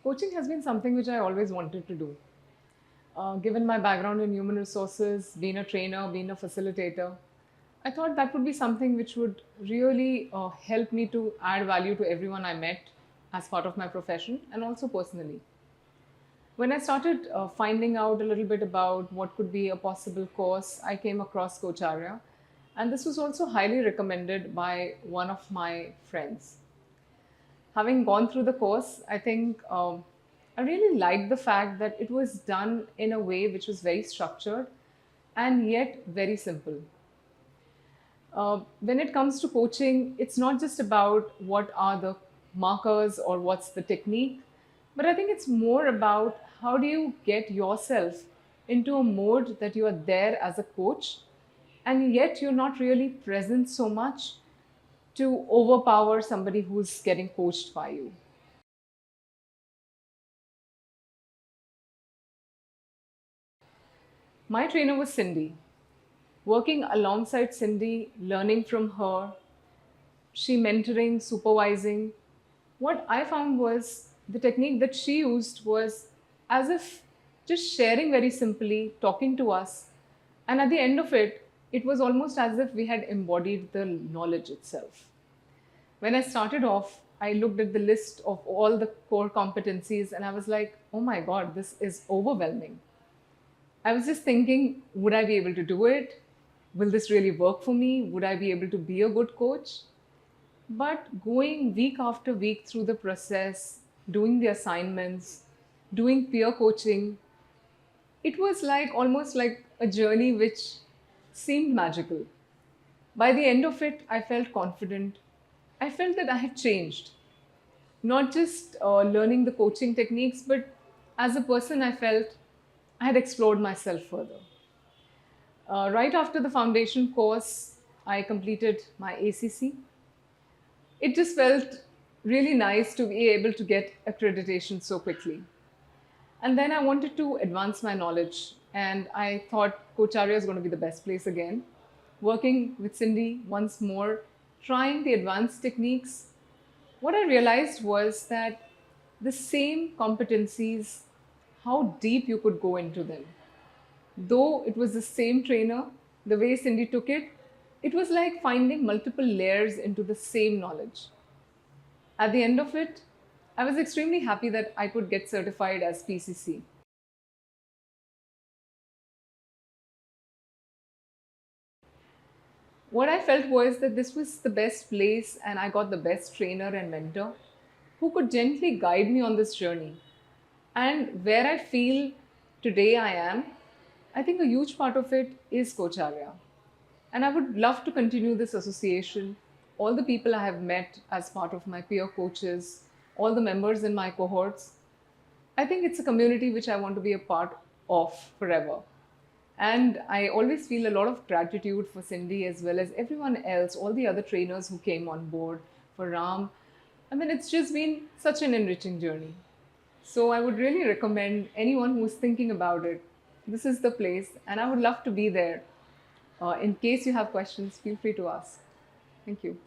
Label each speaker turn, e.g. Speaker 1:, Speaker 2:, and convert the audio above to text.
Speaker 1: Coaching has been something which I always wanted to do. Given my background in human resources, being a trainer, being a facilitator, I thought that would be something which would really help me to add value to everyone I met as part of my profession and also personally. When I started finding out a little bit about what could be a possible course, I came across Coacharya, and this was also highly recommended by one of my friends. Having gone through the course, I think I really liked the fact that it was done in a way which was very structured and yet very simple. When it comes to coaching, it's not just about what are the markers or what's the technique, but I think it's more about how do you get yourself into a mode that you are there as a coach and yet you're not really present so much to overpower somebody who's getting coached by you. My trainer was Cindy. Working alongside Cindy, learning from her, she mentoring, supervising. What I found was the technique that she used was as if just sharing very simply, talking to us. And at the end of it, it was almost as if we had embodied the knowledge itself. When I started off, I looked at the list of all the core competencies and I was like, oh my God, this is overwhelming. I was just thinking, would I be able to do it? Will this really work for me? Would I be able to be a good coach? But going week after week through the process, doing the assignments, doing peer coaching, it was like almost like a journey which seemed magical. By the end of it, I felt confident. I felt that I had changed, not just learning the coaching techniques, but as a person, I felt I had explored myself further. Right after the foundation course, I completed my ACC. It just felt really nice to be able to get accreditation so quickly. And then I wanted to advance my knowledge, and I thought Cocharya is going to be the best place again. Working with Cindy once more, trying the advanced techniques, what I realized was that the same competencies, how deep you could go into them. Though it was the same trainer, the way Cindy took it, it was like finding multiple layers into the same knowledge. At the end of it, I was extremely happy that I could get certified as PCC. What I felt was that this was the best place and I got the best trainer and mentor who could gently guide me on this journey. And where I feel today I am, I think a huge part of it is Cocharya. And I would love to continue this association. All the people I have met as part of my peer coaches, all the members in my cohorts, I think it's a community which I want to be a part of forever. And I always feel a lot of gratitude for Cindy as well as everyone else, all the other trainers who came on board, for Ram. I mean, it's just been such an enriching journey. So I would really recommend anyone who's thinking about it, this is the place, and I would love to be there. In case you have questions, feel free to ask. Thank you.